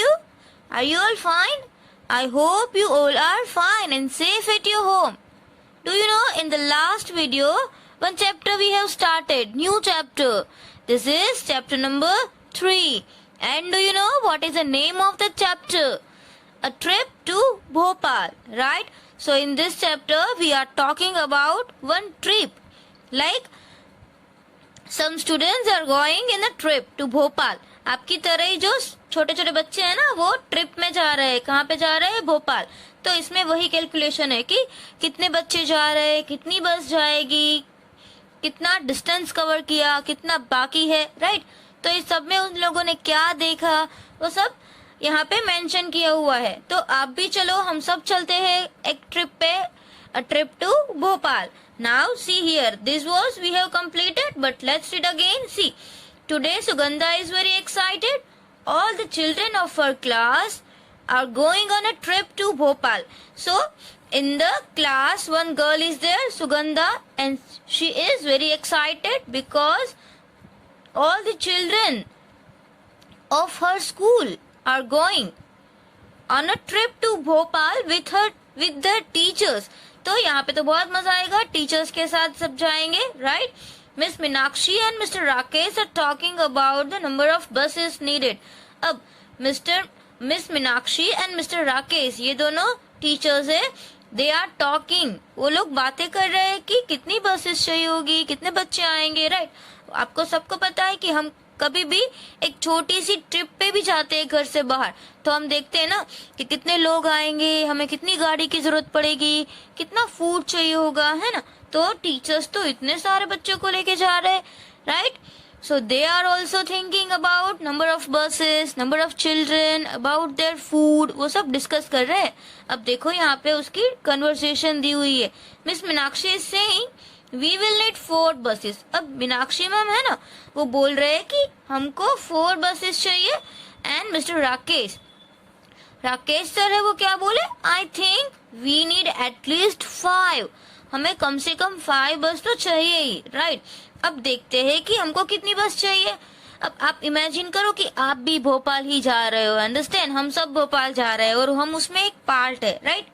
you? Are you all fine? I hope you all are fine and safe at your home. Do you know, in the last video, one chapter we have started, new chapter. This is chapter number 3. And do you know what is the name of the chapter? A trip to Bhopal, right? So in this chapter, we are talking about one trip. Like, some students are going in a trip to Bhopal. आपकी तरह ही जो छोटे छोटे बच्चे हैं ना, वो trip में जा रहे हैं. कहाँ पे जा रहे हैं? भोपाल. तो इसमें वही कैलकुलेशन है कि कितने बच्चे जा रहे हैं, कितनी बस जाएगी, कितना डिस्टेंस कवर किया, कितना बाकी है, राइट? तो इस सब में उन लोगों ने क्या देखा, वो सब यहाँ पे मेंशन किया हुआ है. तो आप भी चलो, हम सब चलते हैं एक ट्रिप पे, a trip to Bhopal. Now see here, this was we have completed, but let's read again. See, today Sugandha is very excited. All the children of her class are going on a trip to Bhopal. So in the class, one girl is there, Sugandha, and she is very excited because all the children of her school are going on a trip to Bhopal with their teachers. तो यहाँ पे तो बहुत मजा आएगा, teachers के साथ सब जाएंगे, right? Miss Meenakshi and mister Rakesh are talking about the number of buses needed. अब miss Meenakshi and mister Rakesh, ये दोनों टीचर्स है, दे आर टॉकिंग, वो लोग बातें कर रहे हैं कि कितनी बसेस चाहिए होगी, कितने बच्चे आएंगे, राइट? आपको सबको पता है कि हम कभी भी एक छोटी सी ट्रिप पे भी जाते हैं घर से बाहर, तो हम देखते हैं ना कि कितने लोग आएंगे, हमें कितनी गाड़ी की जरूरत पड़ेगी, कितना फूड चाहिए होगा, है ना? तो टीचर्स तो इतने सारे बच्चों को लेके जा रहे हैं, right? So they are also thinking about number of buses, number of children, about their food, वो सब डिस्कस कर रहे हैं. अब देखो यहाँ पे उसकी कन्वर्सेशन दी हुई है. Miss Meenakshi is saying We will need 4 buses. अब मीनाक्षी मैम है ना, वो बोल रहे हैं कि हमको 4 buses चाहिए. एंड मिस्टर राकेश सर है, वो क्या बोले? I think we need at least 5. हमें कम से कम 5 बस तो चाहिए ही, राइट? अब देखते हैं कि हमको कितनी बस चाहिए. अब आप इमेजिन करो कि आप भी भोपाल ही जा रहे हो, अंडरस्टैंड? हम सब भोपाल जा रहे हैं और हम उसमें एक पार्ट है, right?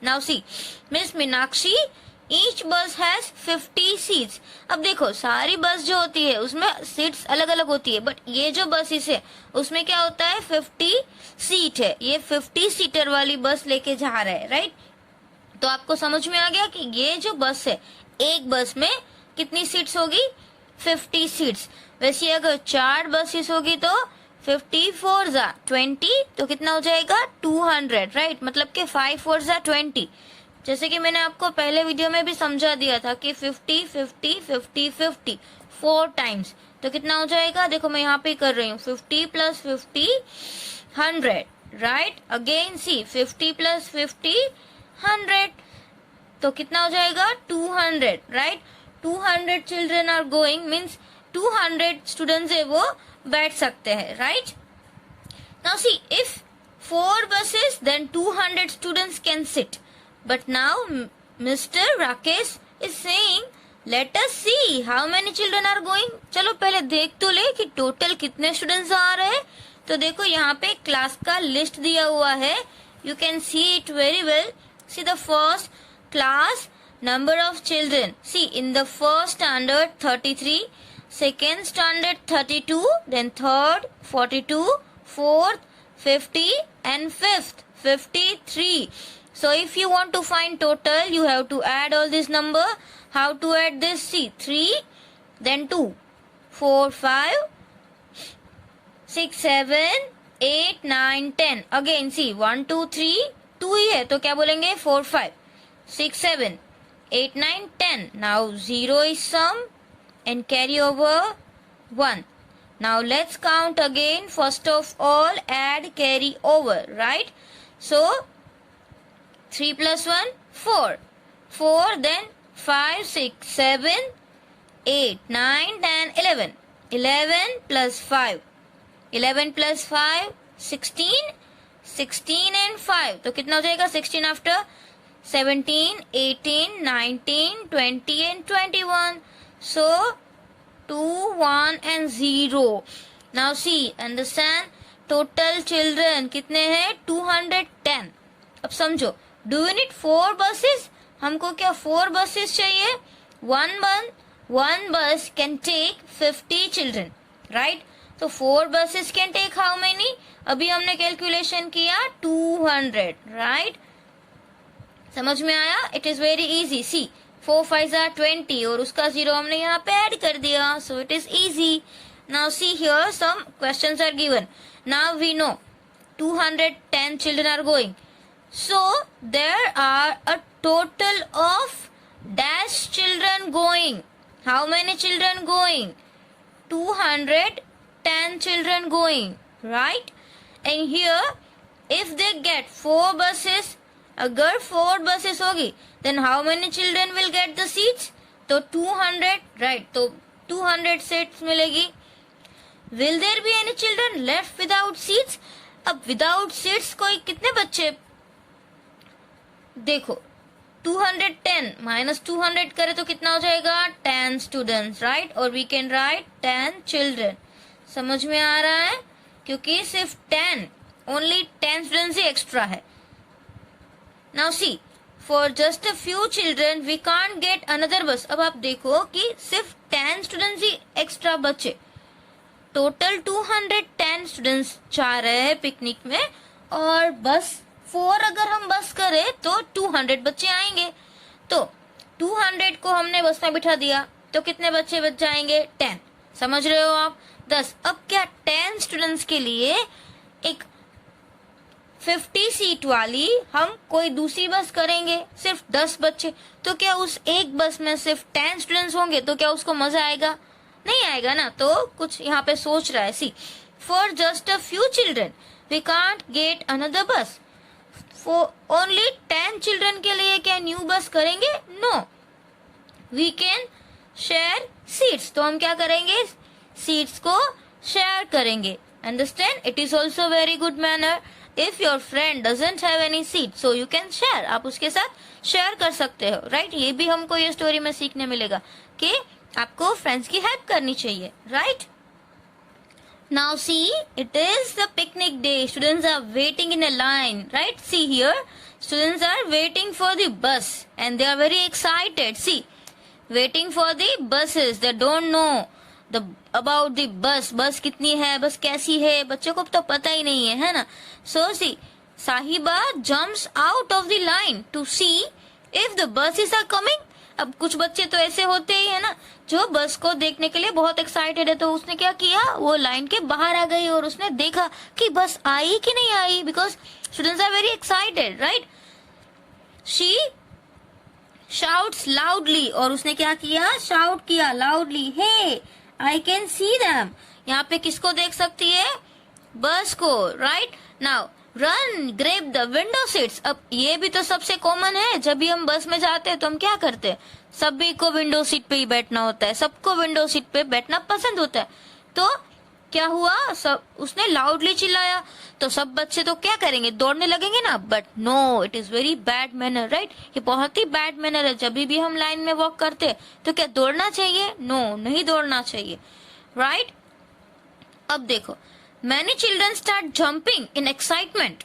Now see, miss Meenakshi, each बस हैज 50 सीट्स. अब देखो, सारी बस जो होती है उसमें सीट्स अलग अलग होती है, बट ये जो बसेस है उसमें क्या होता है, 50 सीट है. ये 50 सीटर वाली बस लेके जा रहा है, राइट? तो आपको समझ में आ गया कि ये जो बस है, एक बस में कितनी सीट्स होगी? 50 सीट्स. वैसे अगर 4 बसेस होगी तो 50 4 जा 20, तो कितना हो जाएगा? 200, राइट? मतलब कि 5 4 जा 20. जैसे कि मैंने आपको पहले वीडियो में भी समझा दिया था कि 50 50 50 50 4 टाइम्स, तो कितना हो जाएगा? देखो मैं यहाँ पे कर रही हूँ, 50 + 50 100, राइट? अगेन सी, 50 + 50 100, तो कितना हो जाएगा? 200, right? 200 children are going, means 200 students है वो बैठ सकते हैं, right? Now see, if 4 buses, then 200 students can sit. But now Mr. Rakesh is saying, let us see how many children are going. चलो पहले देख तो ले कि टोटल कितने स्टूडेंट्स आ रहे हैं. तो देखो यहाँ पे क्लास का लिस्ट दिया हुआ है. You can see it very well. See the first class, number of children. See, in the first standard 33, second standard 32, then third 42, fourth 50, and fifth 53. So if you want to find total, you have to add all this number. How to add this? See, 3, then 2, 4, 5, 6, 7, 8, 9, 10. Again, see, 1, 2, 3, 2 ही है, तो क्या बोलेंगे? 4, 5, 6, 7, 8, 9, 10. Now 0 is sum and carry over 1. Now let's count again. First of all, add carry over, right? So 3 + 1, 4. 4, then 5, 6, 7, 8, 9, 10, 11. 11 + 5. 11 + 5, 16. 16 and 5. तो कितना हो जाएगा? 16 after 17, 18, 19, 20 and 21. So 2, 1 and 0. Now see, understand? Total children कितने हैं? 210. अब समझो, डू यू नीड 4 buses? हमको क्या 4 buses चाहिए? One bus can take 50 children, right? तो 4 buses can take how many? अभी हमने कैलकुलेशन किया 200, right? समझ में आया? It is very easy. See, 4 5s are 20 और उसका 0 हमने यहाँ पे ऐड कर दिया, so it is easy. Now see here, some questions are given. Now we know 210 children are going. So there are a total of dash children going. How many children going? 210 children going, right? And here, if they get 4 buses, अगर 4 buses होगी, then how many children will get the seats? तो 200, right? तो 200 seats मिलेगी. Will there be any children left without seats? अब without seats कोई कितने बच्चे? देखो 210 minus 200 करे तो कितना हो जाएगा? 10 students, right? और we can write 10 children. समझ में आ रहा है? क्योंकि सिर्फ 10, only 10 students ही एक्स्ट्रा है. Now see, for just a few children we can't get another bus. अब आप देखो कि सिर्फ 10 students ही एक्स्ट्रा बचे. टोटल 210 स्टूडेंट्स जा रहे हैं पिकनिक में और बस 4 अगर हम बस करें तो 200 बच्चे आएंगे. तो 200 को हमने बस में बिठा दिया तो कितने बच्चे बच जाएंगे? 10. समझ रहे हो आप? 10. अब क्या 10 स्टूडेंट्स के लिए एक 50 सीट वाली हम कोई दूसरी बस करेंगे, सिर्फ 10 बच्चे, तो क्या उस एक बस में सिर्फ 10 स्टूडेंट्स होंगे तो क्या उसको मजा आएगा? नहीं आएगा ना. तो कुछ यहाँ पे सोच रहा है. See, for just a few children we can't get another bus. For only 10 children के लिए क्या न्यू बस करेंगे? No, we can share seats. तो हम क्या करेंगे? सीट्स को शेयर करेंगे. Understand? It is also very good manner. If your friend doesn't have any seat so you can share. आप उसके साथ शेयर कर सकते हो, राइट? ये भी हमको ये स्टोरी में सीखने मिलेगा कि आपको फ्रेंड्स की हेल्प करनी चाहिए, right? Now see, it is the picnic day. Students are waiting in a line, right? See here, students are waiting for the bus and they are very excited. See, waiting for the buses. They don't know about the bus. Bus कितनी है, बस कैसी है, बच्चों को तो पता ही नहीं है ना? So see, Sahiba jumps out of the line to see if the buses are coming. अब कुछ बच्चे तो ऐसे होते ही है ना जो बस को देखने के लिए बहुत एक्साइटेड है. तो उसने क्या किया? वो लाइन के बाहर आ गई और उसने देखा कि बस आई कि नहीं आई, because students are very excited, right? She shouts loudly. और उसने क्या किया? शाउट किया loudly. Hey, I can see them. यहाँ पे किसको देख सकती है? बस को, right? Now run grab the window seats. अब ये भी तो सबसे कॉमन है. जब भी हम बस में जाते हैं तो हम क्या करते हैं? सभी को विंडो सीट पे ही बैठना होता है. सबको विंडो सीट पे बैठना पसंद होता है. तो क्या हुआ? सब उसने लाउडली चिल्लाया तो सब बच्चे तो क्या करेंगे? दौड़ने लगेंगे ना. But no, it is very bad manner, right? ये बहुत ही बैड मैनर है. जब भी हम लाइन में वॉक करते हैं तो क्या दौड़ना चाहिए? नो, नहीं दौड़ना चाहिए, राइट? अब देखो, many children start jumping in excitement.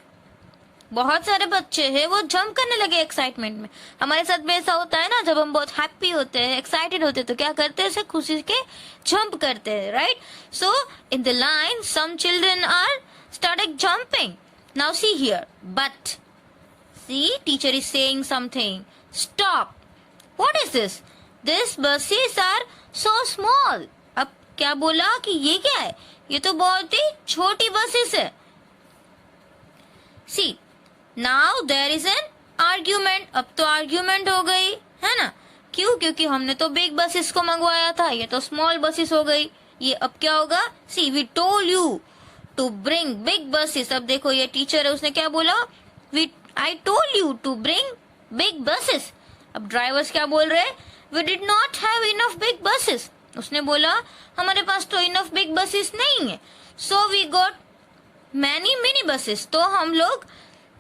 बहुत सारे बच्चे हैं वो जंप करने लगे एक्साइटमेंट में. हमारे साथ में ऐसा होता है ना, जब हम बहुत हैप्पी होते हैं, एक्साइटेड होते हैं तो क्या करते हैं? खुशी के जंप करते हैं, right? So in the line some children are started jumping. Now see here, but see, teacher is saying something. Stop. What is this? This buses are so small. अब क्या बोला कि ये क्या है? ये तो बहुत ही छोटी बसेस है. See, now there is an argument. अब तो आर्ग्यूमेंट हो गई है ना? क्यों? क्योंकि हमने तो बिग बसेस को मंगवाया था, ये तो स्मॉल बसेस हो गई. ये अब क्या होगा? See, we told you to bring big buses. अब देखो ये टीचर है, उसने क्या बोला? I told you to bring big buses. अब ड्राइवर्स क्या बोल रहे हैं? We did not have enough big buses. उसने बोला हमारे पास तो इनफ बिग बसेस नहीं है. So we got many mini buses. तो हम लोग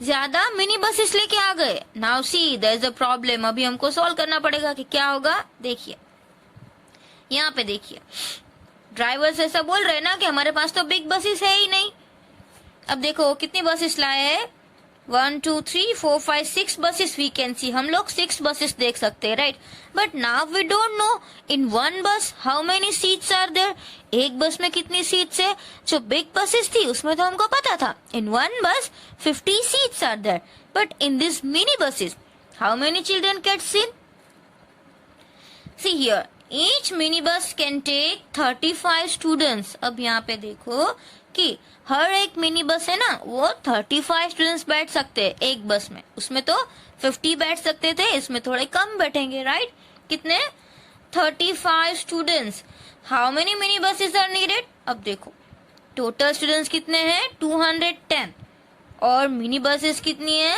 ज्यादा मिनी बसेस लेके आ गए. Now see, there is a problem. अभी हमको सॉल्व करना पड़ेगा कि क्या होगा. देखिए यहाँ पे देखिए, ड्राइवर्स ऐसा बोल रहे हैं ना कि हमारे पास तो बिग बसेस है ही नहीं. अब देखो कितनी बसेस लाए हैं, 1 2 3 4 5 6 बसेस वी कैन सी, हम लोग 6 बसेस देख सकते हैं, right. But now we don't know in one bus how many seats are there, एक बस में कितनी सीट्स है। जो बिग बसेस थी उसमें तो हमको पता था इन one bus 50 seats are there, but in this mini buses how many children gets in. See here each mini bus can take 35 students. अब यहाँ पे देखो कि हर एक मिनी बस है ना, वो 35 स्टूडेंट्स बैठ सकते हैं एक बस में। उसमें तो 50 बैठ सकते थे, इसमें थोड़े कम बैठेंगे, राइट। कितने, 35 students. How many mini buses are needed. अब देखो टोटल स्टूडेंट्स कितने हैं, 210, और मिनी बसेस कितनी है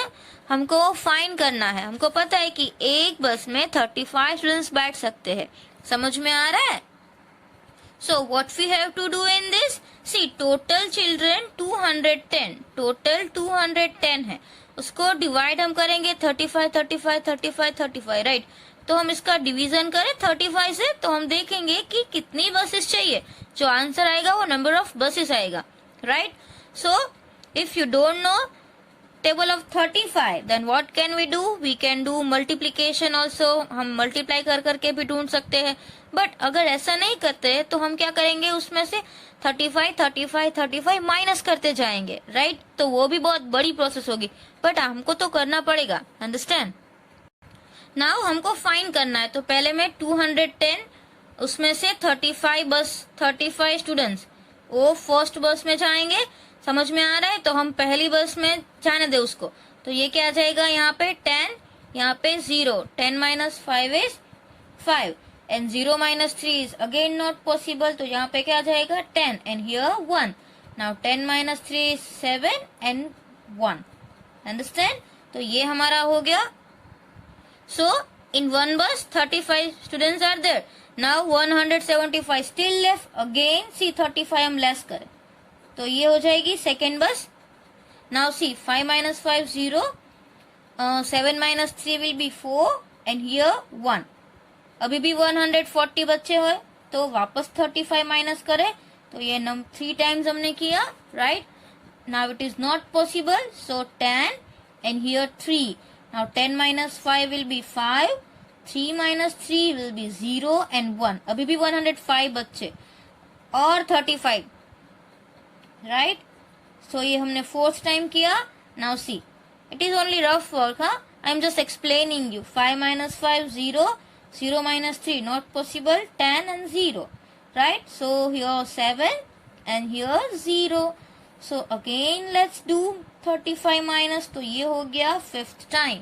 हमको फाइंड करना है। हमको पता है कि एक बस में 35 स्टूडेंट्स बैठ सकते हैं, समझ में आ रहा है। So what we have to do in this? See, total children 210, total 210 है, उसको डिवाइड हम करेंगे 35 35 35 35, राइट। तो हम इसका डिवीजन करें 35 से, तो हम देखेंगे कि कितनी बसेस चाहिए। जो आंसर आएगा वो नंबर ऑफ बसेस आएगा, right. So if you don't know table of 35, then what can we do, we can do multiplication also, हम मल्टीप्लाई कर करके भी ढूंढ सकते हैं। बट अगर ऐसा नहीं करते तो हम क्या करेंगे, उसमें से 35 35 35 माइनस करते जाएंगे, राइट। तो वो भी बहुत बड़ी प्रोसेस होगी, बट हमको तो करना पड़ेगा, अंडरस्टैंड। नाउ हमको फाइंड करना है, तो पहले में 210, उसमें से 35 स्टूडेंट्स वो फर्स्ट बस में जाएंगे, समझ में आ रहा है। तो हम पहली बस में जाने दे उसको, तो ये क्या आ जाएगा, यहाँ पे 10, यहाँ पे 0, 10 minus 5 is 5, and 0 minus 3 is again not possible, तो यहाँ पे क्या आ जाएगा 10, and here 1. Now 10 minus 3 is 7 and 1. Understand? तो ये हमारा हो गया। So in one bus 35 students are there. Now 175 still left. Again see 35 हम लेस करें, तो ये हो जाएगी सेकेंड बस। Now see 5 minus 5 0, 7 minus 3 will be 4, and here 1. अभी भी 140 बच्चे हुए, तो वापस 35 माइनस करें, तो ये 3 टाइम्स हमने किया, right. Now it is not possible, so 10 and here 3. Now 10 minus 5 will be 5, 3 minus 3 will be 0 and 1. अभी भी 105 बच्चे और 35, राइट। सो ये हमने फोर्थ टाइम किया। Now see it is only rough work, हाँ, I am just explaining you. 5 minus 5 0, 0 minus 3 not possible, 10 and 0, right. So here 7 and here 0. So again let's do 35 minus, तो ये हो गया fifth time.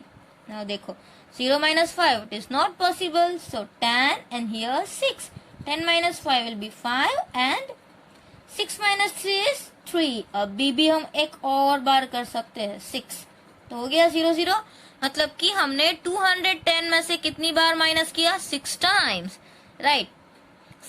Now देखो 0 minus 5 it is not possible, so 10 and here 6. 10 minus 5 will be 5 and 6 minus 3 is 3. अभी भी हम एक और बार कर सकते हैं, 6, तो हो गया 0 0। मतलब कि हमने 210 में से कितनी बार माइनस किया, 6 टाइम्स, राइट।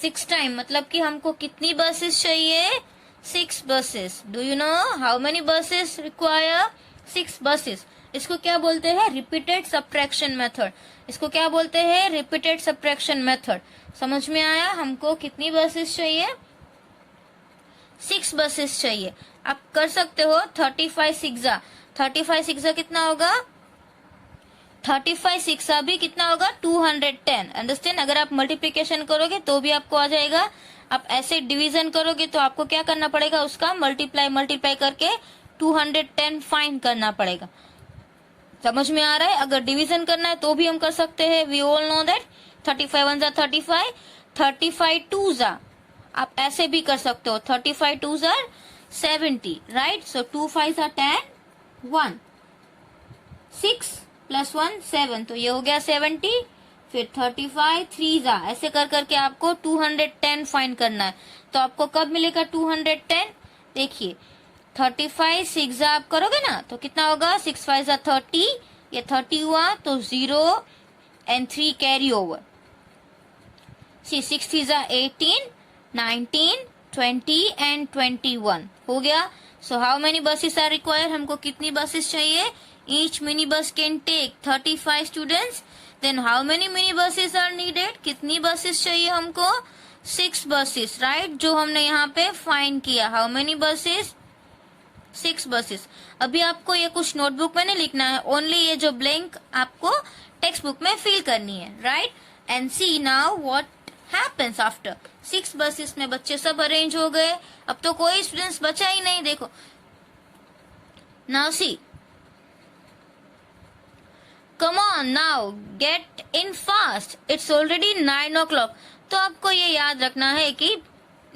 6 टाइम मतलब कि हमको कितनी बसेस चाहिए, 6 buses. Do you know how many buses require, 6 buses. इसको क्या बोलते हैं, रिपीटेड सब्ट्रैक्शन मेथड। इसको क्या बोलते हैं, रिपीटेड सब्ट्रैक्शन मेथड। समझ में आया, हमको कितनी बसेस चाहिए, 6 बसेस चाहिए। आप कर सकते हो 35 सिक्सा, 35 सिक्सा कितना होगा, 35 सिक्सा भी कितना होगा, 210। अंडरस्टैंड। अगर आप मल्टीप्लिकेशन करोगे तो भी आपको आ जाएगा, आप ऐसे डिवीजन करोगे तो आपको क्या करना पड़ेगा, उसका मल्टीप्लाई करके 210 फाइंड करना पड़ेगा। समझ में आ रहा है। अगर डिवीजन करना है तो भी हम कर सकते हैं, वी ऑल नो दैट। 35 1 जा 35, 35 2 जा आप ऐसे भी कर सकते हो, 35 2 जा 70, राइट। सो 2 5 जा 10, 1 6 प्लस 1 7, तो ये हो गया 70। फिर 35 3 जा, ऐसे कर करके आपको 210 फाइंड करना है। तो आपको कब मिलेगा 210, देखिए 35 6 जा आप करोगे ना तो कितना होगा, 6 5 जा 30, ये 30 हुआ तो 0 and 3 कैरी ओवर। सी 6 3 जा 18, 19 20 and 21 हो गया। So how many buses are required, हमको कितनी बसेस चाहिए, each mini bus can take 35 students. Then how many mini buses are needed, कितनी बसेस चाहिए हमको, 6 बसेस, राइट। जो हमने यहाँ पे फाइंड किया, हाउ मेनी बसेस, 6 buses. अभी आपको ये कुछ नोटबुक में नहीं लिखना है, ओनली ये जो ब्लैंक आपको टेक्स्ट बुक में फिल करनी है, right? And see now what happens after 6 buses में बच्चे सब अरेंज हो गए. अब तो कोई स्टूडेंट्स बचा ही नहीं. देखो now see, come on now get in fast, it's already 9 o'clock. तो आपको ये याद रखना है कि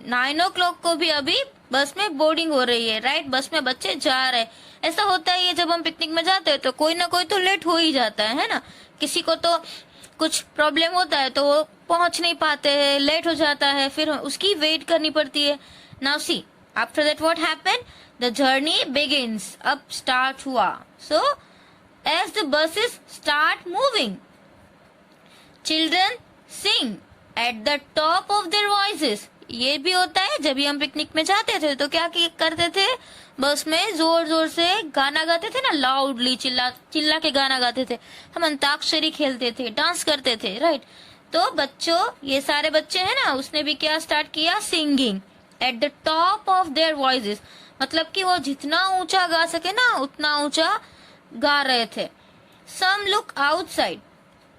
9 o'clock को भी अभी बस में बोर्डिंग हो रही है, राइट? बस में बच्चे जा रहे हैं. ऐसा होता है, जब हम पिकनिक में जाते हैं तो कोई ना कोई तो लेट हो ही जाता है ना? किसी को तो कुछ प्रॉब्लम होता है तो वो पहुंच नहीं पाते हैं, लेट हो जाता है, फिर उसकी वेट करनी पड़ती है. Now see, after that what happened, the journey begins. अब स्टार्ट हुआ. So as the buses start moving, children sing at the top of their voices. ये भी होता है, जब भी हम पिकनिक में जाते थे तो क्या करते थे, बस में जोर जोर से गाना गाते थे ना, लाउडली चिल्ला चिल्ला के गाना गाते थे. हम अंताक्षरी खेलते थे, डांस करते थे, राइट? तो बच्चों, ये सारे बच्चे हैं ना, उसने भी क्या स्टार्ट किया, singing at the top of their voices. मतलब कि वो जितना ऊंचा गा सके ना उतना ऊंचा गा रहे थे. Some look outside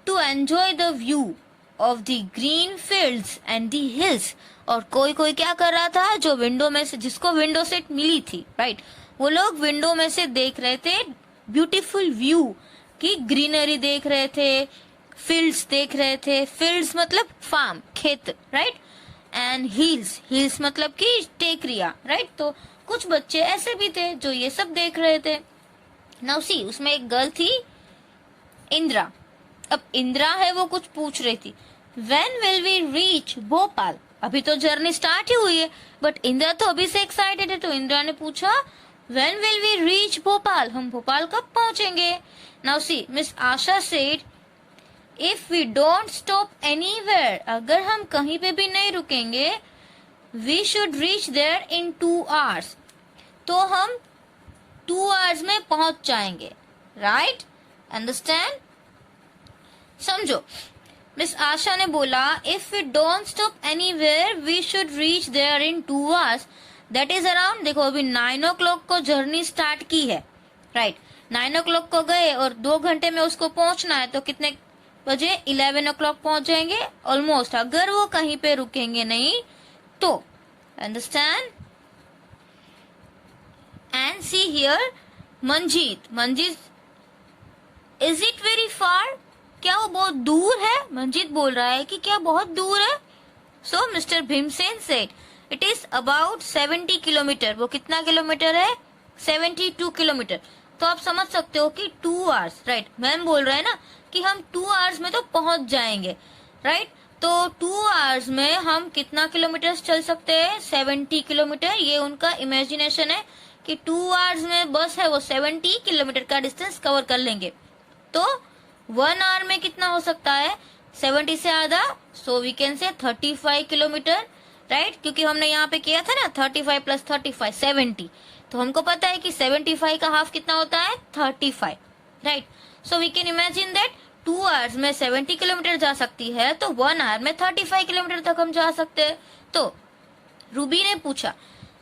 to enjoy the view of the green fields and the hills. और कोई कोई क्या कर रहा था, जो विंडो में से, जिसको विंडो सीट मिली थी, राइट, वो लोग विंडो में से देख रहे थे ब्यूटीफुल व्यू की, ग्रीनरी देख रहे थे, फील्ड्स देख रहे थे. फील्ड्स मतलब फार्म, खेत, राइट? एंड हिल्स, हिल्स मतलब कि टेकरिया, राइट? तो कुछ बच्चे ऐसे भी थे जो ये सब देख रहे थे. नाउ सी, उसमें एक गर्ल थी, इंदिरा. अब इंदिरा है, वो कुछ पूछ रही थी, when will we reach Bhopal. अभी तो जर्नी स्टार्ट ही हुई है, बट इंदिरा तो अभी से एक्साइटेड है. तो इंदिरा ने पूछा, when will we reach Bhopal, हम भोपाल कब पहुंचेंगे. Now see, miss Asha said, if we don't stop anywhere, अगर हम कहीं पे भी नहीं रुकेंगे, we should reach there in 2 hours. तो हम 2 hours में पहुंच जाएंगे, राइट? अंडरस्टैंड? समझो, मिस आशा ने बोला, if we don't stop anywhere we should reach there in 2 hours. That is around, देखो अभी 9 o'clock को जर्नी स्टार्ट की है, राइट? 9 o'clock को गए और 2 घंटे में उसको पहुंचना है, तो कितने बजे, 11 o'clock पहुंच जाएंगे ऑलमोस्ट, अगर वो कहीं पे रुकेंगे नहीं तो. Understand? And see here, Manjeet, Manjeet, is it very far, क्या वो बहुत दूर है? मंजीत बोल रहा है कि क्या बहुत दूर है. So mister Bhimsen said, it is about 70 kilometre. वो कितना किलोमीटर है? 72 किलोमीटर. तो आप समझ सकते हो कि 2 hours, राइट? मैम बोल रहे हैं ना कि हम 2 hours में तो पहुंच जाएंगे, राइट? तो 2 hours में हम कितना किलोमीटर चल सकते हैं? 70 किलोमीटर. ये उनका इमेजिनेशन है कि 2 hours में बस है वो 70 किलोमीटर का डिस्टेंस कवर कर लेंगे. तो 1 hour में कितना हो सकता है? 70 से आधा, सो we can say 35 kilometre, right? क्योंकि हमने यहाँ पे किया था ना 35 प्लस 35 70. तो हमको पता है कि 75 का हाफ कितना होता है? 35, right? So we can imagine that 2 hours में 70 किलोमीटर जा सकती है, तो 1 hour में 35 किलोमीटर तक हम जा सकते हैं. तो रूबी ने पूछा,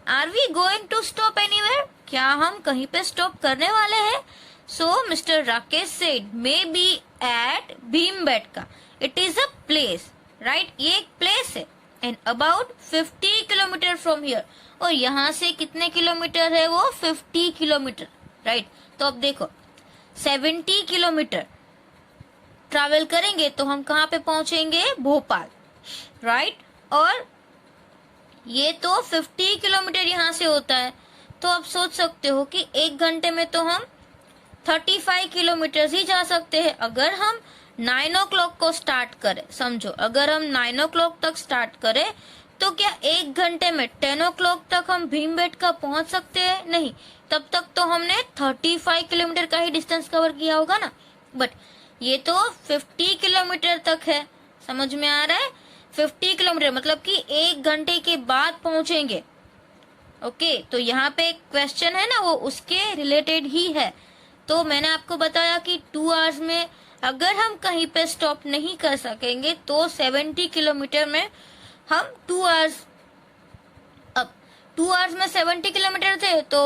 are we going to stop anywhere, क्या हम कहीं पे स्टॉप करने वाले हैं? So Mr. Rakesh said, maybe at Bhimbetka. It is a place, right? ये एक place है, and about 50 kilometer from here. और यहाँ से कितने किलोमीटर है वो? 50 किलोमीटर, right? तो अब देखो, 70 किलोमीटर ट्रैवल करेंगे तो हम कहाँ पे पहुंचेंगे? भोपाल, राइट? और ये तो 50 किलोमीटर यहाँ से होता है. तो आप सोच सकते हो कि 1 घंटे में तो हम 35 किलोमीटर ही जा सकते हैं. अगर हम 9 o'clock को स्टार्ट करें, समझो, अगर हम 9 o'clock तक स्टार्ट करें तो क्या 1 घंटे में 10 o'clock तक हम भीमबेटका पहुंच सकते हैं? नहीं, तब तक तो हमने 35 किलोमीटर का ही डिस्टेंस कवर किया होगा ना. बट ये तो 50 किलोमीटर तक है, समझ में आ रहा है? 50 किलोमीटर मतलब कि 1 घंटे के बाद पहुंचेंगे. ओके, तो यहाँ पे एक क्वेश्चन है ना, वो उसके रिलेटेड ही है. तो मैंने आपको बताया कि 2 hours में अगर हम कहीं पे स्टॉप नहीं कर सकेंगे तो 70 किलोमीटर में हम 2 hours, अब 2 hours में 70 किलोमीटर थे तो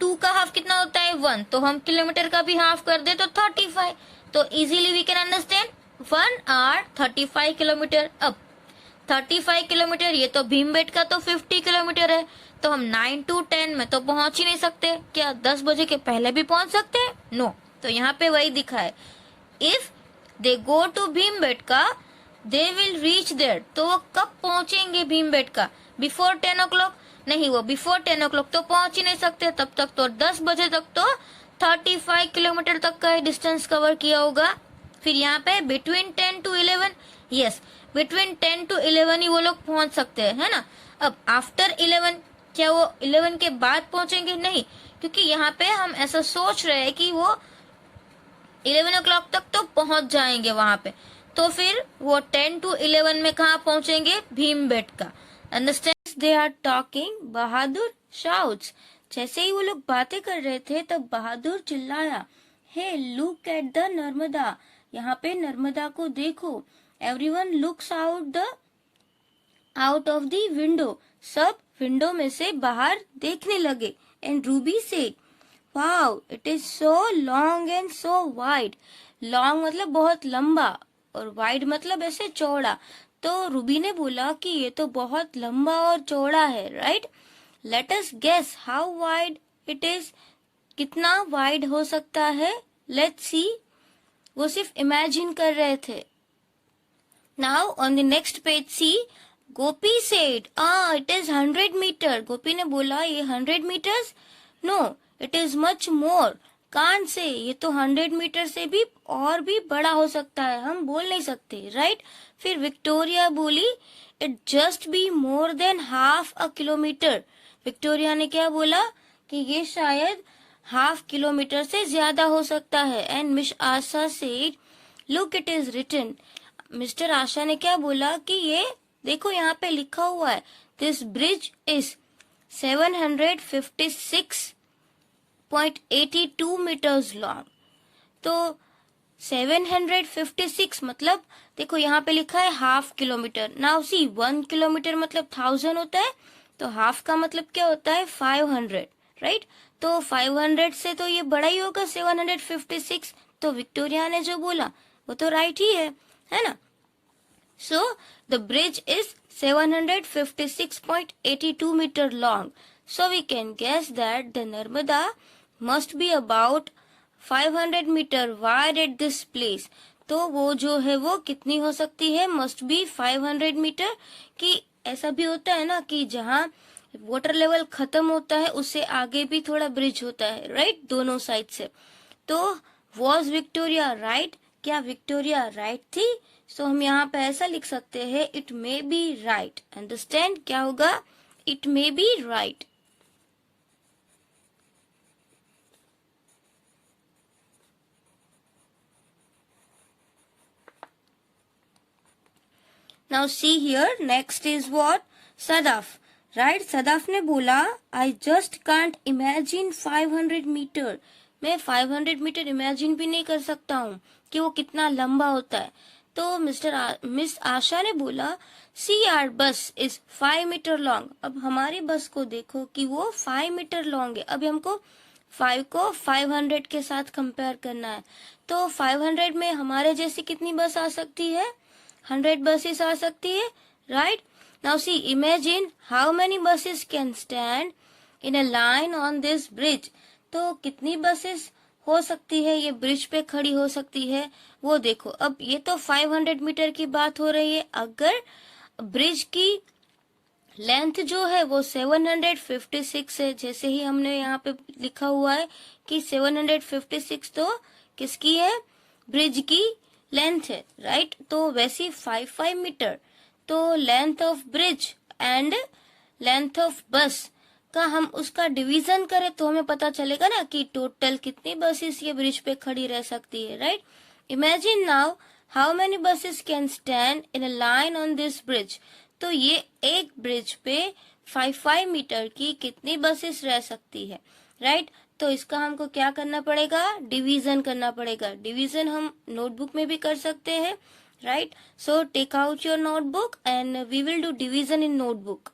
2 का हाफ कितना होता है 1, तो हम किलोमीटर का भी हाफ कर दे तो 35। तो easily we can understand 1 hour 35 kilometre. अब 35 किलोमीटर, ये तो भीमबेटका तो 50 किलोमीटर है, तो हम 9 to 10 में तो पहुंच ही नहीं सकते। क्या 10 बजे के पहले भी पहुंच सकते हैं? नो। तो यहाँ पे वही दिखा है, if they go to Bhimbetka they will reach there. तो वो कब पहुंचेंगे भीमबेटका? Before 10 o'clock? नहीं, वो बिफोर 10 o'clock तो पहुंच ही नहीं सकते। तब तक तो 10 बजे तक तो 35 किलोमीटर तक का डिस्टेंस कवर किया होगा। फिर यहाँ पे between 10 to 11, yes between 10 to 11 ही वो लोग पहुंच सकते हैं, है ना। अब आफ्टर 11, क्या वो 11 के बाद पहुंचेंगे? नहीं, क्योंकि यहाँ पे हम ऐसा सोच रहे हैं कि वो 11 o'clock तक तो पहुंच जाएंगे वहां पे। तो फिर वो 10 to 11 में कहाँ पहुंचेंगे? Bhimbetka. Understand? They are talking, Bahadur shouts. जैसे ही वो लोग बातें कर रहे थे तब बहादुर चिल्लाया, hey look at the Narmada, यहाँ पे नर्मदा को देखो। Everyone looks out of the window, सब विंडो में से बाहर देखने लगे। And Ruby said, wow it is so long and so wide. Long मतलब बहुत लंबा और वाइड मतलब ऐसे चौड़ा। तो रूबी ने बोला कि ये तो बहुत लंबा और चौड़ा है, right. Let us guess how wide it is, कितना वाइड हो सकता है। लेट्स सी, वो सिर्फ इमेजिन कर रहे थे। Now on the next page see, Gopi said, it is 100 metre. Gopi ने बोला ये 100 metres? No, it is much more. कान से, ये तो 100 मीटर से भी और भी बड़ा हो सकता है, हम बोल नहीं सकते, राइट। फिर विक्टोरिया बोली, it just be more than half a kilometre. Victoria ने क्या बोला कि ये शायद हाफ किलोमीटर से ज्यादा हो सकता है। And miss Asha said, look it is written. Mister Asha ने क्या बोला कि ये देखो यहाँ पे लिखा हुआ है, this bridge is 756.82 metres long. तो 756 मतलब देखो यहाँ पे लिखा है half kilometre. Now see 1 kilometre मतलब 1000 होता है, तो हाफ का मतलब क्या होता है 500, राइट। तो 500 से तो ये बड़ा ही होगा 756। तो विक्टोरिया ने जो बोला वो तो राइट ही है ना। So the bridge is 756.82 meter long. So we can guess that the Narmada must be about 500 meter wide at this place. तो वो जो है वो कितनी हो सकती है? must be 500 metre. कि ऐसा भी होता है ना कि जहाँ वाटर लेवल खत्म होता है उससे आगे भी थोड़ा ब्रिज होता है, राइट, दोनों साइड से। तो was विक्टोरिया राइट? क्या विक्टोरिया राइट थी? सो हम यहाँ पे ऐसा लिख सकते हैं, it may be right. Understand? क्या होगा? It may be right. Now see here, next is what? Sadaf, right. Sadaf ने बोला, I just can't imagine 500 metre. मैं 500 मीटर इमेजिन भी नहीं कर सकता हूँ कि वो कितना लंबा होता है। तो मिस आशा ने बोला, सी आर बस इज 5 मीटर लॉन्ग। अब हमारी बस को देखो कि वो 5 मीटर लॉन्ग है। अभी हमको 5 को 500 के साथ कंपेयर करना है। तो 500 में हमारे जैसी कितनी बस आ सकती है? 100 बसेस आ सकती है, right. Now C, imagine how many buses can stand in a line on this bridge. तो कितनी बसेस हो सकती है ये ब्रिज पे खड़ी हो सकती है, वो देखो। अब ये तो 500 मीटर की बात हो रही है। अगर ब्रिज की लेंथ जो है वो 756 है, जैसे ही हमने यहाँ पे लिखा हुआ है कि 756 तो किसकी है? ब्रिज की लेंथ है, राइट। तो वैसी 55 मीटर। तो length of bridge and length of बस का हम उसका डिवीजन करें तो हमें पता चलेगा ना कि टोटल कितनी बसेस ये ब्रिज पे खड़ी रह सकती है, right. Imagine now how many buses can stand in a line on this bridge. तो ये एक ब्रिज पे 55 मीटर की कितनी बसेस रह सकती है, राइट। तो इसका हमको क्या करना पड़ेगा? डिवीजन करना पड़ेगा। डिवीजन हम नोटबुक में भी कर सकते हैं, right. So take out your notebook and we will do division in notebook.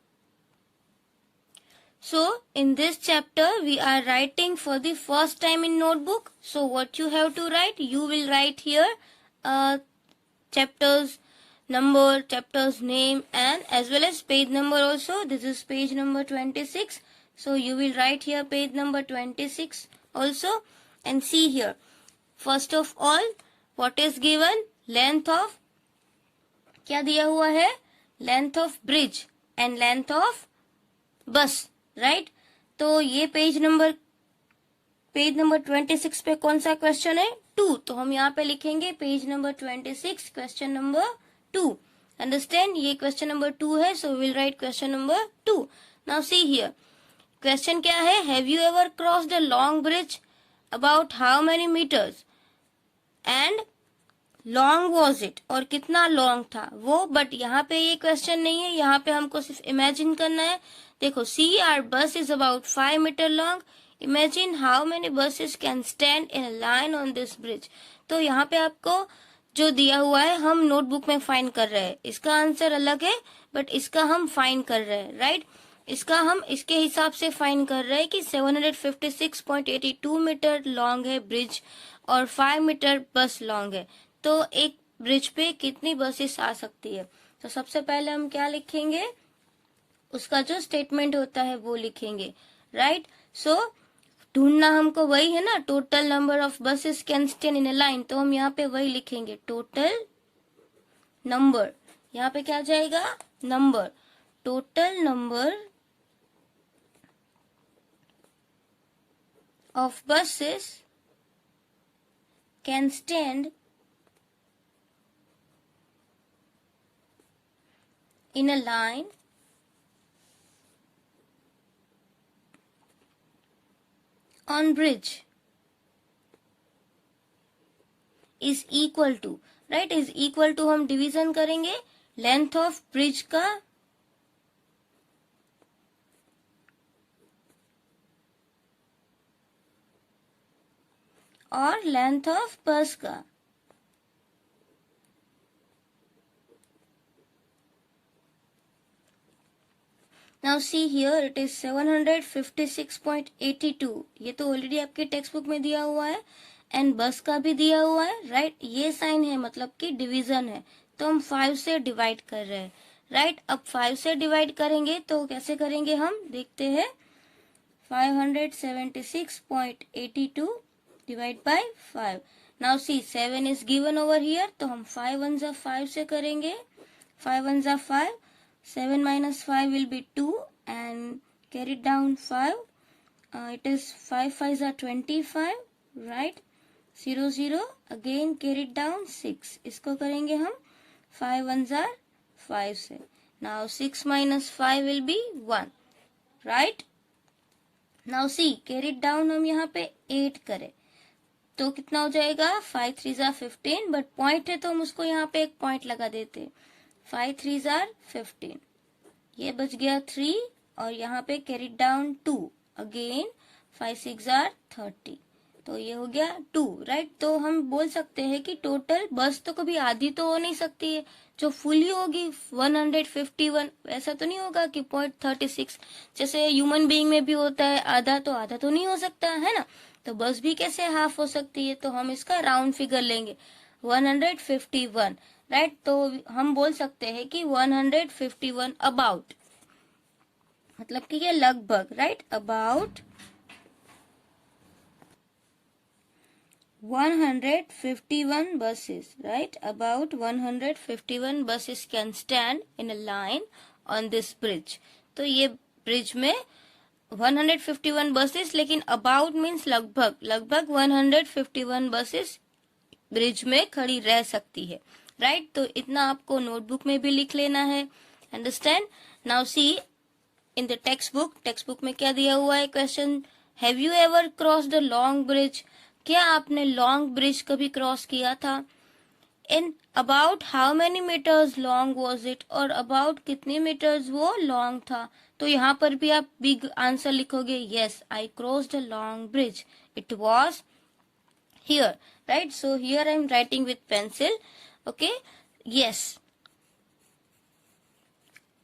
So in this chapter we are writing for the first time in notebook. So what you have to write, you will write here chapters number, chapters name, and as well as page number also. This is page number 26. So you will write here page number 26 also. And see here, first of all, what is given? Length of, क्या दिया हुआ है? Length of bridge and length of bus, right? तो ये page number 26 पे कौन सा question है? 2. तो हम यहाँ पे लिखेंगे page number 26 question number 2. Understand? ये क्वेश्चन नंबर 2 है, so will write question number 2. Now see here, question क्या है? Have you ever crossed a long bridge about how many metres and long was it, और कितना long था वो. But यहाँ पे ये क्वेश्चन नहीं है, यहाँ पे हमको सिर्फ इमेजिन करना है. देखो, see our bus is about 5 metre long. Imagine how many buses can stand in a line on this bridge. तो यहाँ पे आपको जो दिया हुआ है हम नोटबुक में फाइंड कर रहे हैं. इसका आंसर अलग है, बट इसका हम फाइंड कर रहे हैं, राइट? इसका हम इसके हिसाब से फाइंड कर रहे हैं कि 756.82 मीटर लॉन्ग है ब्रिज और 5 मीटर बस लॉन्ग है. तो एक ब्रिज पे कितनी बसेस आ सकती है? तो सबसे पहले हम क्या लिखेंगे? उसका जो स्टेटमेंट होता है वो लिखेंगे, राइट? सो ढूंढना हमको वही है ना, total number of buses can stand in a line. तो हम यहाँ पे वही लिखेंगे, टोटल नंबर. यहाँ पे क्या आ जाएगा? Number. Total number of buses can stand in a line on bridge is equal to, right? is equal to हम डिवीजन करेंगे लेंथ ऑफ ब्रिज का और लेंथ ऑफ बस का. Now see here, it is 756.82. ये तो ऑलरेडी आपके text book में दिया हुआ है, एंड बस का भी दिया हुआ है, राइट? ये साइन है मतलब कि डिवीजन है, तो हम 5 से डिवाइड कर रहे हैं, राइट? अब 5 से डिवाइड करेंगे तो कैसे करेंगे हम देखते हैं. 576.82 divide by 5. Now see 7 is given over here, तो हम 5 1 जा 5 से करेंगे. 5 1 जा 5. 7 minus 5 will be 2 and carry down 5. It is 5 5s are 25, right? 0 0 again carry down 6. इसको करेंगे हम 5 1s are 5 से. Now 6 minus 5 will be 1, right? Now see, carry down हम यहाँ पे 8 करें तो कितना हो जाएगा? 5 3s are 15, बट पॉइंट है तो हम उसको यहाँ पे एक पॉइंट लगा देते. 5 3s are 15. ये बच गया 3 और यहाँ पे कैरी डाउन 2 अगेन. 5 6 are 30. तो ये हो गया 2, राइट? तो हम बोल सकते हैं कि टोटल बस तो कभी आधी तो हो नहीं सकती है, जो फुल ही होगी 151. ऐसा तो नहीं होगा कि 0.36 जैसे ह्यूमन बीइंग में भी होता है, आधा तो नहीं हो सकता है ना. तो बस भी कैसे हाफ हो सकती है? तो हम इसका राउंड फिगर लेंगे 151, राइट? तो हम बोल सकते हैं कि 151 अबाउट, मतलब कि ये लगभग, right? About 151 buses, right? About 151 buses can stand in a line on this bridge. तो ये ब्रिज में 151 buses, लेकिन about means लगभग 151 buses ब्रिज में खड़ी रह सकती है, राइट? तो इतना आपको नोटबुक में भी लिख लेना है. Understand? Now see in the textbook में क्या दिया हुआ है question? Have you ever cross the long bridge? क्या आपने लॉन्ग ब्रिज कभी क्रॉस किया था? In about how many metres long was it, और अबाउट कितने मीटर्स वो लॉन्ग था. तो यहाँ पर भी आप बिग आंसर लिखोगे, yes I crossed the long bridge, it was here, right? So here I am writing with pencil. Okay, yes.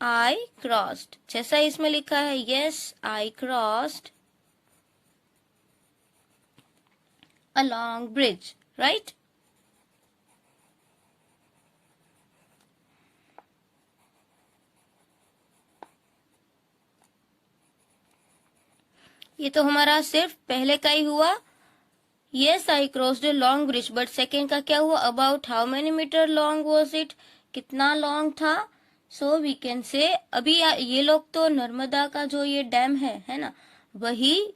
I crossed, जैसा इसमें लिखा है, yes, I crossed a long bridge, right? ये तो हमारा सिर्फ पहले का ही हुआ. Yes, I crossed a long bridge, but second का क्या हुआ? About how many meter long was it? कितना long था? So we can say, अभी ये लोग तो नर्मदा का जो ये डैम है ना, वही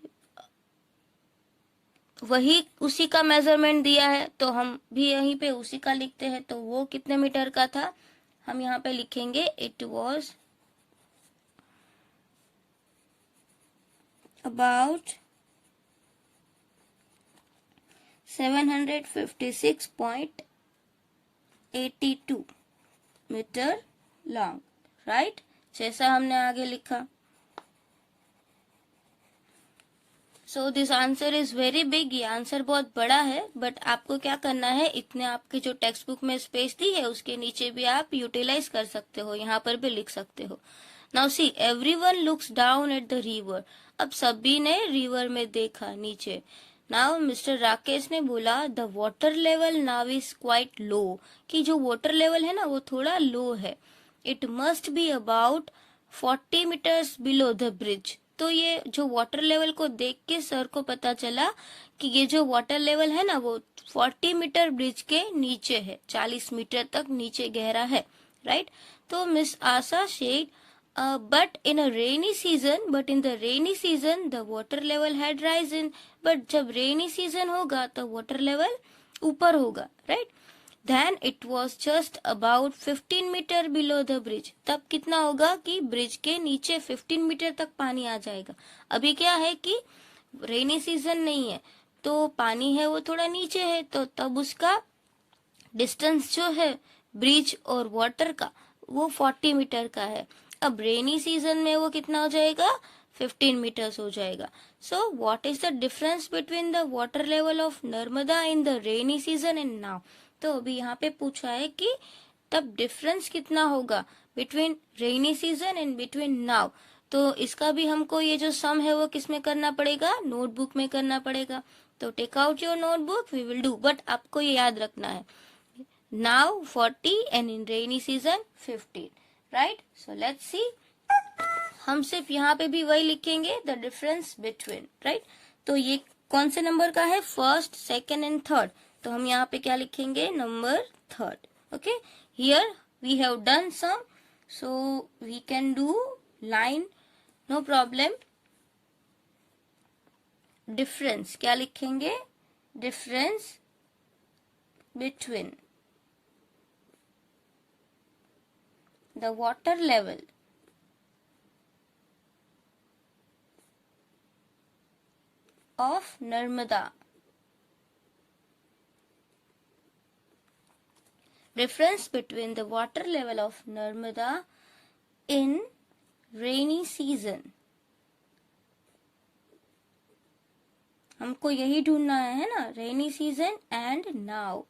उसी का मेजरमेंट दिया है, तो हम भी यहीं पे उसी का लिखते हैं. तो वो कितने मीटर का था, हम यहाँ पे लिखेंगे it was about 756.82 metre long, right? जैसा हमने आगे लिखा. So this answer is very big. ये आंसर बहुत बड़ा है, बट आपको क्या करना है, इतने आपके जो टेक्स्ट बुक में स्पेस दी है उसके नीचे भी आप यूटिलाइज कर सकते हो, यहाँ पर भी लिख सकते हो. Now see, everyone looks down at the river. अब सभी ने रिवर में देखा नीचे. नाउ मिस्टर राकेश ने बोला the water level now is quite low, कि जो वाटर लेवल है ना वो थोड़ा लो है. It must be about 40 metres below the bridge. तो ये जो वाटर लेवल को देख के सर को पता चला कि ये जो वाटर लेवल है ना वो 40 मीटर ब्रिज के नीचे है, 40 मीटर तक नीचे गहरा है, राइट? तो miss Asha said but in a rainy season the water level had risen. but जब rainy season होगा तो water level ऊपर होगा, right? then it was just about 15 meter below the bridge. तब कितना होगा कि ब्रिज के नीचे 15 मीटर तक पानी आ जाएगा. अभी क्या है कि रेनी सीजन नहीं है तो पानी है वो थोड़ा नीचे है, तो तब उसका डिस्टेंस जो है ब्रिज और वाटर का वो 40 मीटर का है. अब रेनी सीजन में वो कितना हो जाएगा, 15 मीटर्स हो जाएगा. So what is the difference between the water level of Narmada in the rainy season and now. तो अभी यहाँ पे पूछा है कि तब डिफरेंस कितना होगा between rainy season and between now. तो इसका भी हमको ये जो सम है वो किसमें करना पड़ेगा, नोटबुक में करना पड़ेगा. तो take out your notebook, we will do. But आपको ये याद रखना है, now 40 and in rainy season 15, right? So let's see. हम सिर्फ यहाँ पे भी वही लिखेंगे, द डिफरेंस बिटवीन, राइट? तो ये कौन से नंबर का है, फर्स्ट, सेकेंड एंड थर्ड. तो हम यहाँ पे क्या लिखेंगे, number third. Okay, here we have done some, so we can do line, no problem. Difference क्या लिखेंगे, difference between the water level of Narmada. Difference between the water level of Narmada in rainy season. हमको यही ढूंढना है ना, rainy season and now.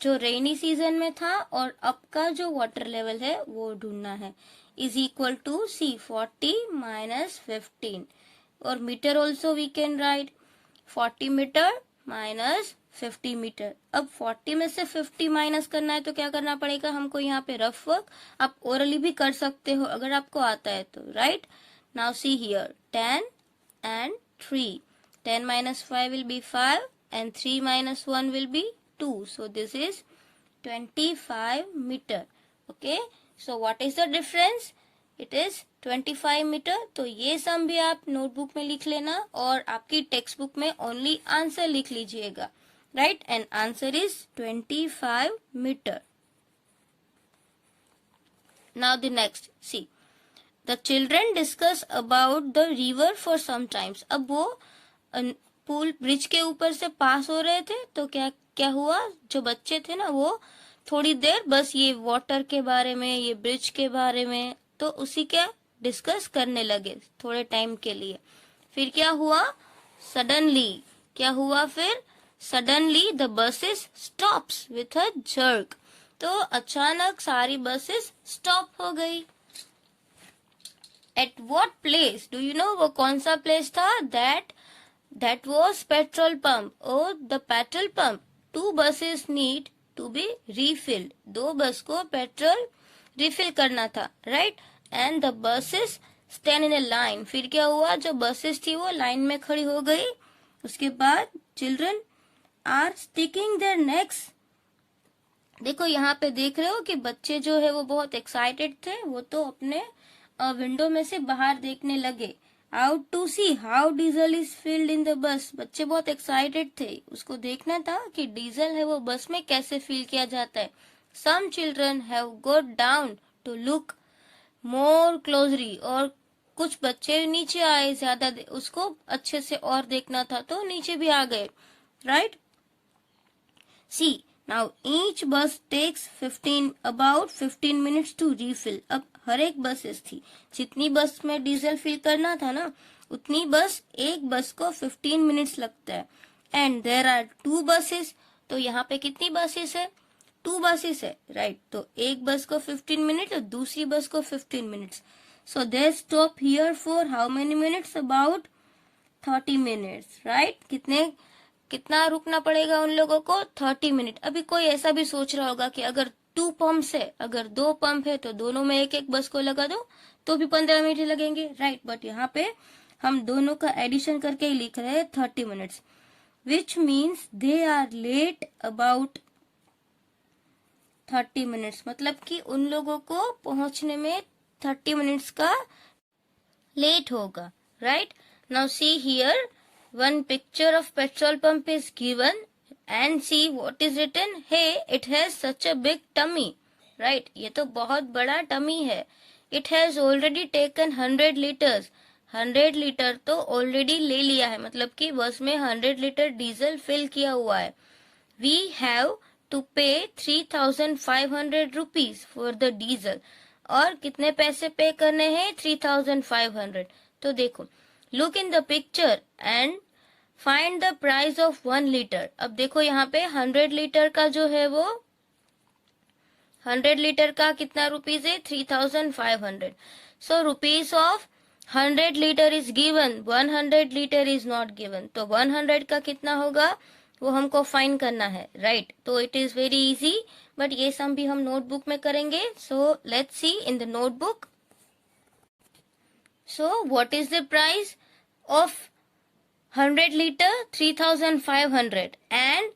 जो rainy season में था और अब का जो वाटर लेवल है वो ढूंढना है. Is equal to see 40 minus 15, और metre also we can write 40 metre minus 50 metre. अब 40 में से 50 माइनस करना है तो क्या करना पड़ेगा हमको, यहाँ पे रफ वर्क. आप ओरली भी कर सकते हो अगर आपको आता है तो, right? Now see here 10 and 3. 10 minus 5 will be 5 and 3 minus 1 will be 2. So this is 25 meter. Okay. So what is the difference? It is 25 meter. तो ये सम भी आप नोटबुक में लिख लेना और आपकी टेक्स्ट बुक में ओनली आंसर लिख लीजिएगा, right? And answer is 25 meter. Now the next, see. The children discuss about the river for some times. अब वो पुल ब्रिज के ऊपर से पास हो रहे थे तो क्या क्या हुआ, जो बच्चे थे ना वो थोड़ी देर बस ये वाटर के बारे में, ये ब्रिज के बारे में, तो उसी क्या डिस्कस करने लगे थोड़े टाइम के लिए. फिर क्या हुआ, सडनली क्या हुआ, फिर suddenly the buses stops with a jerk. तो अचानक सारी बसेस स्टॉप हो गई, at what place? Do you know वो कौन सा प्लेस था? दैट वाज पेट्रोल पंप और the petrol pump. 2 buses need to be refilled. 2 बस को पेट्रोल रिफिल करना था, right. And the buses stand in a line. फिर क्या हुआ? जो बसेस थी वो लाइन में खड़ी हो गई. उसके बाद children are sticking their necks. देखो यहाँ पे देख रहे हो कि बच्चे जो है वो बहुत एक्साइटेड थे. वो तो अपने विंडो में से बाहर देखने लगे. Out to see how diesel is filled in the bus. बच्चे बहुत एक्साइटेड थे, उसको देखना था कि डीजल है वो बस में कैसे फिल किया जाता है. Some children have got down to look more closely. और कुछ बच्चे नीचे आए, ज्यादा उसको अच्छे से और देखना था तो नीचे भी आ गए, राइट. सी नाउ ईच बस takes about 15 minutes to refill. अब हर एक बसेस थी, जितनी बस में डीजल फिल करना था ना उतनी बस एक बस को 15 मिनट्स लगता है. And there are 2 buses. तो यहाँ पे कितनी बसेस है? 2 buses है, राइट. तो एक बस को 15 मिनट और दूसरी बस को 15 minutes. So they stop here for how many minutes? About 30 minutes, right. कितना रुकना पड़ेगा उन लोगों को? 30 मिनट. अभी कोई ऐसा भी सोच रहा होगा कि अगर 2 पंप्स है, अगर 2 पंप है तो दोनों में एक एक बस को लगा दो तो भी 15 मिनट लगेंगे, राइट. बट यहाँ पे हम दोनों का एडिशन करके ही लिख रहे हैं 30 minutes, which means they are late about 30 minutes. मतलब कि उन लोगों को पहुंचने में 30 मिनट्स का लेट होगा, right. Now see here, one picture of petrol pump is given and see what is written. Hey, it has such a big tummy, right. ये तो बहुत बड़ा टमी है. It has already taken 100 liters. 100 litre तो already ले लिया है, मतलब कि बस में 100 लीटर डीजल फिल किया हुआ है. We have to pay 3,500 rupees for the diesel. और कितने पैसे पे करने हैं? 3,500. तो देखो, look in the picture and find the price of 1 litre. अब देखो यहाँ पे 100 लीटर का जो है वो 100 लीटर का कितना रुपीज है? 3,500. So rupees of 100 litre is given, 100 litre is not given. तो 100 का कितना होगा वो हमको फाइंड करना है, राइट. तो it is very easy, but ये सम भी हम नोटबुक में करेंगे. सो let's C in the notebook. So what is the price of 100 liter? 3,500. And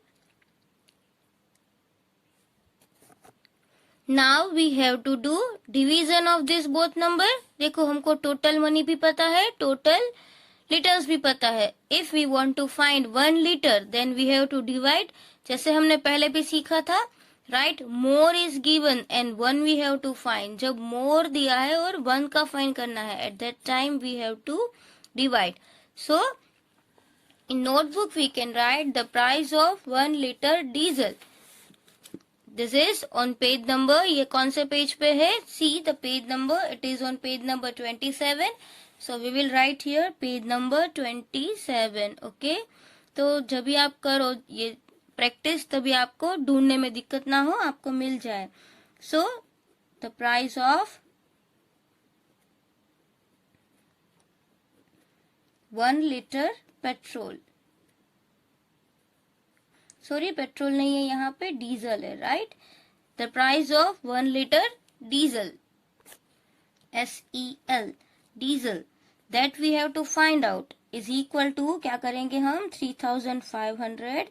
now we have to do division of this both number. देखो हमको total money भी पता है, total liters भी पता है. If we want to find 1 liter, then we have to divide. जैसे हमने पहले भी सीखा था, right. More is given and 1 we have to find. जब मोर दिया है और 1 का फाइंड करना है, at that time we have to divide. So in notebook we can write the price of 1 litre diesel. This is on page number, ये कौन से पेज पे है? See the page number, it is on page number 27. So we will write here page number 27. Okay. तो जब भी आप करो ये प्रैक्टिस, तभी आपको ढूंढने में दिक्कत ना हो, आपको मिल जाए. So the price of 1 litre petrol, sorry petrol नहीं है यहाँ पे, डीजल है, right. The price of 1 litre diesel, SEL, diesel, that we have to find out is equal to, क्या करेंगे हम? 3,500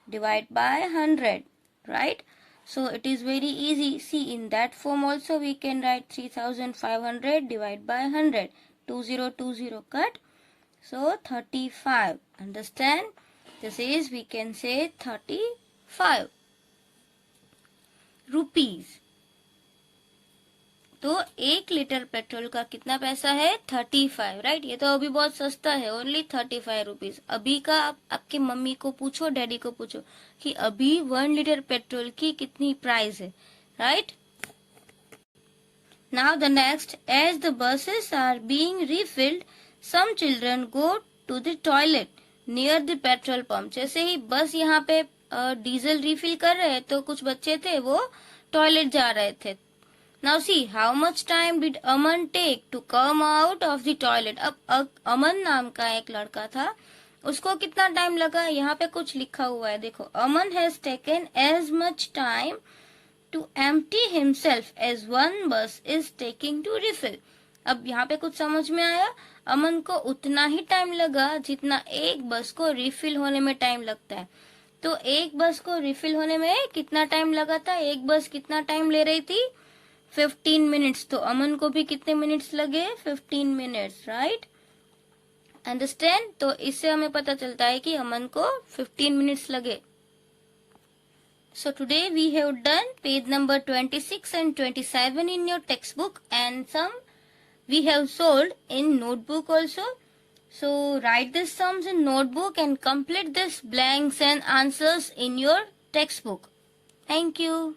divide by 100, right. So it is very easy. See, in that form also we can write 3,500 divide by 100. 2020 cut. So 35. Understand? This is, we can say 35 rupees. तो 1 litre petrol का कितना पैसा है? 35, right. ये तो अभी बहुत सस्ता है, ओनली 35 रुपीज. अभी का आपकी मम्मी को पूछो, डैडी को पूछो कि अभी 1 लीटर पेट्रोल की कितनी प्राइस है, right. Now the next, as the buses are being refilled, some children go to the toilet near the petrol pump. जैसे ही बस यहाँ पे डीजल रिफिल कर रहे हैं तो कुछ बच्चे थे वो टॉयलेट जा रहे थे. Now see, how much time did Aman take to come out of the toilet? अब अमन नाम का एक लड़का था, उसको कितना टाइम लगा? यहाँ पे कुछ लिखा हुआ है, देखो. Aman has taken as much time to empty himself as one bus is taking to refill. अब यहाँ पे कुछ समझ में आया? अमन को उतना ही टाइम लगा जितना एक बस को रिफिल होने में टाइम लगता है. तो एक बस को रिफिल होने में कितना टाइम लगा था? एक बस कितना टाइम ले रही थी? 15 मिनट्स. तो अमन को भी कितने मिनट्स लगे? 15 मिनट्स, राइट? अंडरस्टैंड? तो इससे हमें पता चलता है कि अमन को 15 मिनट्स लगे. So today we have done page number 26 and 27 in your textbook, and some we have solved in notebook also. So write these sums in notebook and complete these blanks and answers in your textbook. Thank you.